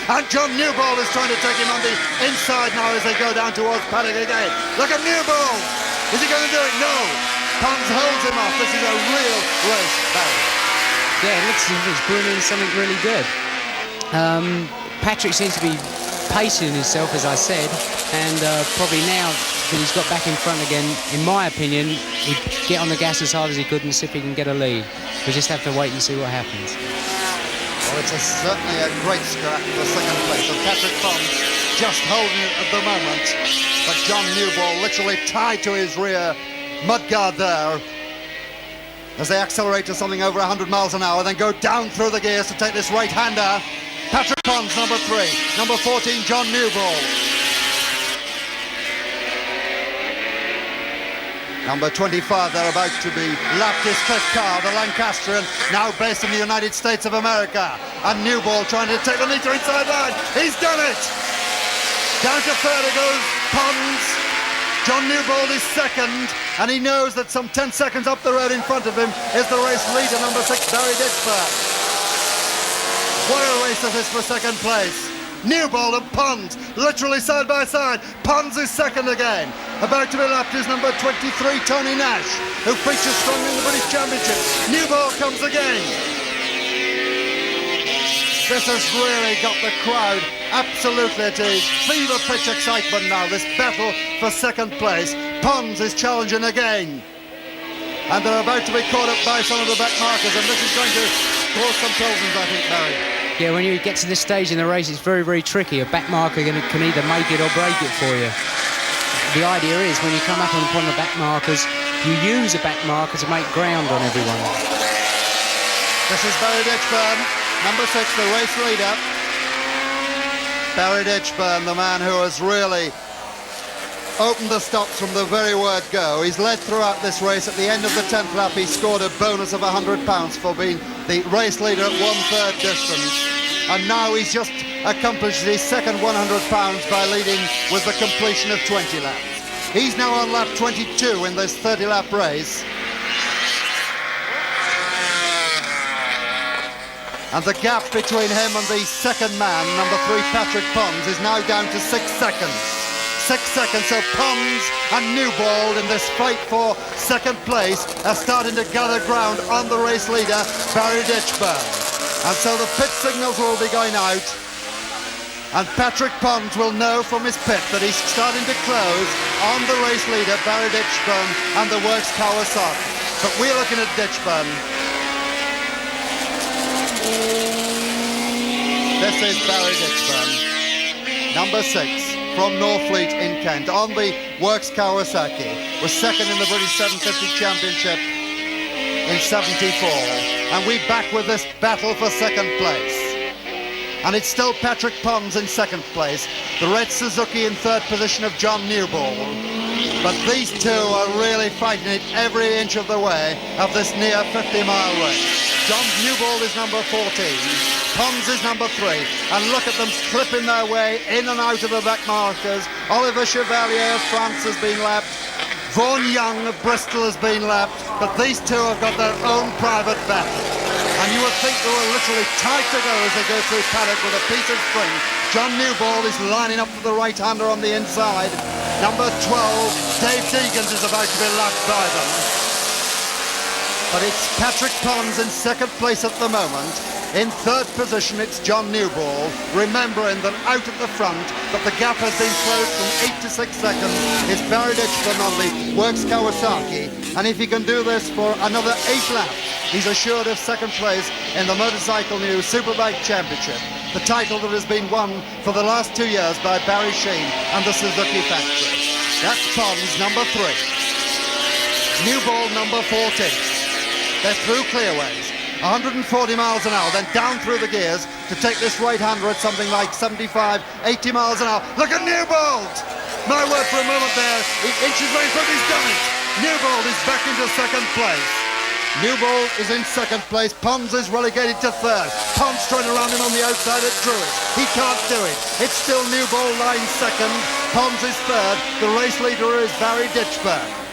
And John Newbold is trying to take him on the inside now as they go down towards paddock again. Look at Newbold! Is he going to do it? No! Pons holds him off. This is a real race, Barry. Yeah, it looks as if he's brewing something really good. Patrick seems to be pacing himself, as I said, and probably now that he's got back in front again, in my opinion, he'd get on the gas as hard as he could and see if he can get a lead. We just have to wait and see what happens. Well, it's certainly a great scrap for second place, and Patrick Pons just holding it at the moment, but John Newbold literally tied to his rear mudguard there as they accelerate to something over 100 miles an hour, then go down through the gears to take this right-hander. Patrick Pons, number 3. Number 14, John Newbold. Number 25, they're about to be lapped, is Cliff Carr, the Lancastrian, now based in the United States of America. And Newbold trying to take the meter inside line. He's done it! Down to third it goes Pons. John Newbold is second, and he knows that some 10 seconds up the road in front of him is the race leader, number 6, Barry Ditchburn. What a race this is for second place. Newbold and Pons, literally side by side. Pons is second again. About to be lapped is number 23, Tony Nash, who features strongly in the British Championship. Newbold comes again. This has really got the crowd absolutely at ease. Fever pitch excitement now, this battle for second place. Pons is challenging again. And they're about to be caught up by some of the back markers, and this is going to cause some problems, I think, Barry. Yeah, when you get to this stage in the race, it's very, very tricky. A back marker can either make it or break it for you. The idea is when you come up upon the back markers, you use a back marker to make ground on everyone. This is Barry Ditchburn, number 6, the race leader. Barry Ditchburn, the man who has really opened the stops from the very word go. He's led throughout this race. At the end of the 10th lap, he scored a bonus of £100 for being the race leader at 1/3 distance. And now he's just accomplished his second £100 by leading with the completion of 20 laps. He's now on lap 22 in this 30-lap race. And the gap between him and the second man, number 3, Patrick Pons, is now down to 6 seconds. 6 seconds, so Pons and Newbold in this fight for second place are starting to gather ground on the race leader, Barry Ditchburn. And so the pit signals will be going out, and Patrick Pons will know from his pit that he's starting to close on the race leader, Barry Ditchburn, and the Works Kawasaki. But we're looking at Ditchburn. This is Barry Ditchburn, number 6. From Northfleet in Kent, on the Works Kawasaki, was second in the British 750 Championship in 74. And we're back with this battle for second place. And it's still Patrick Pons in second place, the red Suzuki in third position of John Newbold. But these two are really fighting it every inch of the way of this near 50-mile race. John Newbold is number 14. Pons is number 3, and look at them clipping their way in and out of the back markers. Oliver Chevalier of France has been lapped. Vaughan Young of Bristol has been lapped, but these two have got their own private battle. And you would think they were literally tight to go as they go through paddock with a piece of string. John Newbold is lining up for the right-hander on the inside. Number 12, Dave Deegans, is about to be lapped by them. But it's Patrick Pons in second place at the moment. In third position, it's John Newbold, remembering that out at the front, that the gap has been closed from 8 to 6 seconds, is Barry Ditchburn on the Works Kawasaki. And if he can do this for another 8 laps, he's assured of second place in the Motorcycle News Superbike Championship, the title that has been won for the last 2 years by Barry Sheen and the Suzuki factory. That's Pons, number 3. Newbold, number 14. They're through clearways. 140 miles an hour, then down through the gears to take this right-hander at something like 75, 80 miles an hour. Look at Newbold! My word, for a moment there, he inches right in front, he's done it! Newbold is back into second place. Newbold is in second place, Pons is relegated to third. Pons trying to round him on the outside at Druitt. He can't do it. It's still Newbold lying second, Pons is third. The race leader is Barry Ditchburn.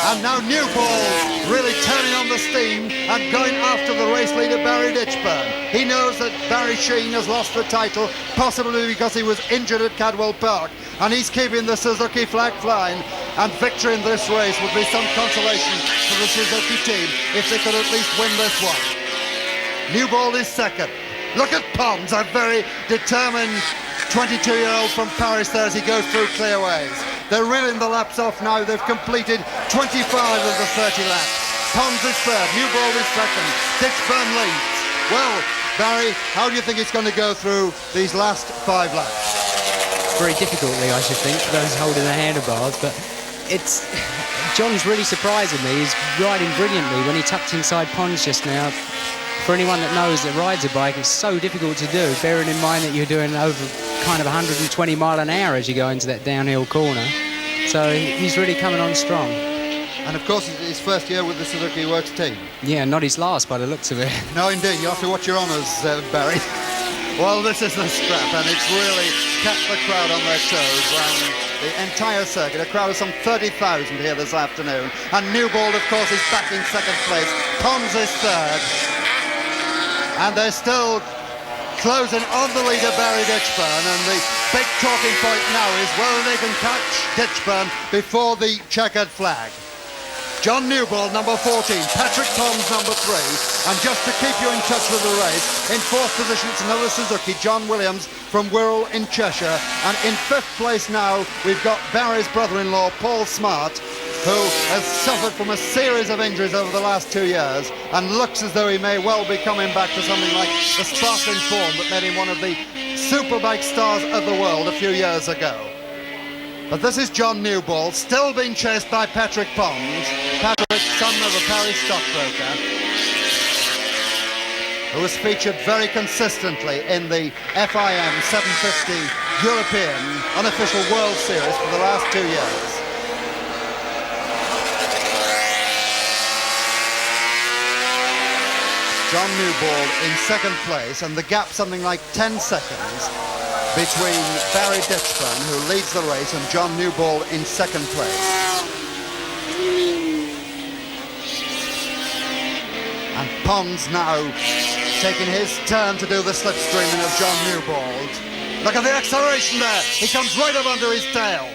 And now Newball really turning on the steam and going after the race leader Barry Ditchburn. He knows that Barry Sheene has lost the title, possibly because he was injured at Cadwell Park, and he's keeping the Suzuki flag flying, and victory in this race would be some consolation for the Suzuki team if they could at least win this one. Newball is second. Look at Pons, a very determined 22-year-old from Paris there as he goes through clearways. They're reeling the laps off now. They've completed 25 of the 30 laps. Pons is third, Newball is second, Ditchburn leads. Well, Barry, how do you think it's going to go through these last 5 laps? Very difficultly, I should think, for those holding the handlebars, but it's... John's really surprising me. He's riding brilliantly when he tucked inside Pons just now. For anyone that knows that rides a bike, it's so difficult to do, bearing in mind that you're doing over kind of 120 mile an hour as you go into that downhill corner. So he's really coming on strong. And of course, it's his first year with the Suzuki Works team. Yeah, not his last by the looks of it. No, indeed. You have to watch your honours, Barry. Well, this is the scrap, and it's really kept the crowd on their toes around the entire circuit. A crowd of some 30,000 here this afternoon. And Newball, of course, is back in second place. Pons is third. And they're still closing on the leader, Barry Ditchburn, and the big talking point now is whether they can catch Ditchburn before the checkered flag. John Newball, number 14, Patrick Pons, number 3, and just to keep you in touch with the race, in 4th position it's another Suzuki, John Williams from Wirral in Cheshire, and in 5th place now we've got Barry's brother-in-law, Paul Smart, who has suffered from a series of injuries over the last 2 years and looks as though he may well be coming back to something like the sparkling form that made him one of the Superbike stars of the world a few years ago. But this is John Newball, still being chased by Patrick Pons, Patrick, son of a Paris stockbroker, who was featured very consistently in the FIM 750 European unofficial World Series for the last 2 years. John Newball in second place, and the gap something like 10 seconds between Barry Ditchburn, who leads the race, and John Newball in second place. And Pons now taking his turn to do the slipstreaming of John Newball. Look at the acceleration there. He comes right up under his tail.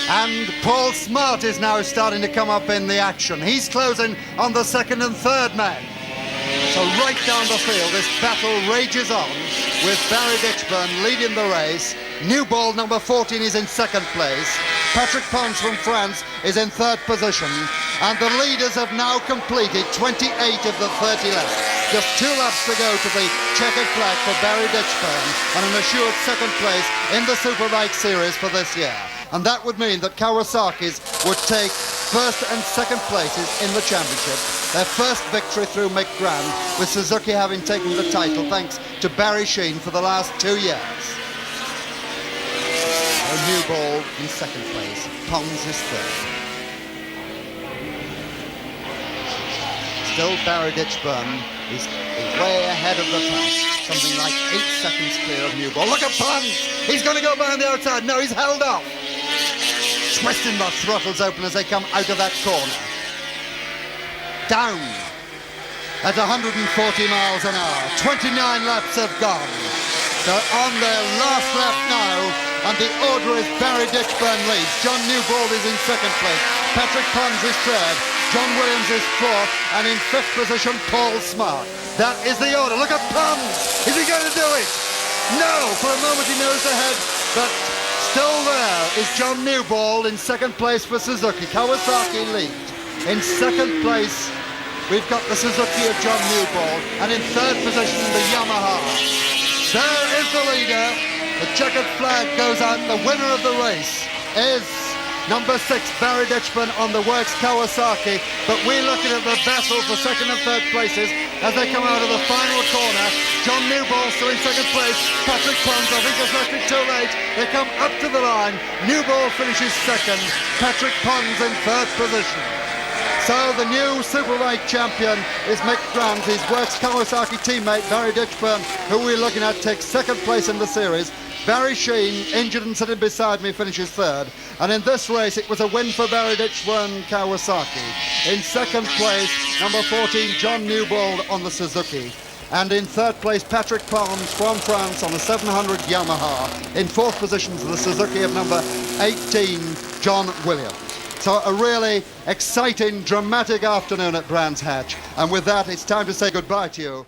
And Paul Smart is now starting to come up in the action. He's closing on the second and third men. So right down the field, this battle rages on with Barry Ditchburn leading the race. Newball, number 14, is in second place. Patrick Pons from France is in third position. And the leaders have now completed 28 of the 30 laps. Just 2 laps to go to the checkered flag for Barry Ditchburn and an assured second place in the Superbike series for this year. And that would mean that Kawasaki's would take first and second places in the championship. Their first victory through Mick Grant, with Suzuki having taken the title thanks to Barry Sheene for the last 2 years. So Newball in second place, Pons is third. Still Barry Ditchburn is way ahead of the pack, something like 8 seconds clear of Newball. Look at Pons! He's going to go behind the outside. No, he's held off. Twisting the throttles open as they come out of that corner. Down at 140 miles an hour. 29 laps have gone. They're on their last lap now, and the order is Barry Ditchburn leads. John Newball is in second place. Patrick Pons is third. John Williams is fourth, and in 5th position, Paul Smart. That is the order. Look at Pons. Is he going to do it? No. For a moment he knows ahead, but still there is John Newball in second place for Suzuki. Kawasaki lead. In second place, we've got the Suzuki of John Newball, and in third position, the Yamaha. There is the leader. The checkered flag goes out. The winner of the race is number 6, Barry Ditchburn on the Works Kawasaki. But we're looking at the battle for second and third places as they come out of the final corner. John Newball still in second place. Patrick Pons, I think, has left it too late. They come up to the line. Newball finishes second. Patrick Pons in third position. So the new Superbike champion is Mick Grant. His Works Kawasaki teammate, Barry Ditchburn, who we're looking at, takes second place in the series. Barry Sheen, injured and sitting beside me, finishes third. And in this race, it was a win for Barry Ditchburn Kawasaki. In second place, number 14, John Newbold on the Suzuki. And in third place, Patrick Palms from France on the 700 Yamaha. In fourth position for the Suzuki of number 18, John Williams. So a really exciting, dramatic afternoon at Brands Hatch. And with that, it's time to say goodbye to you.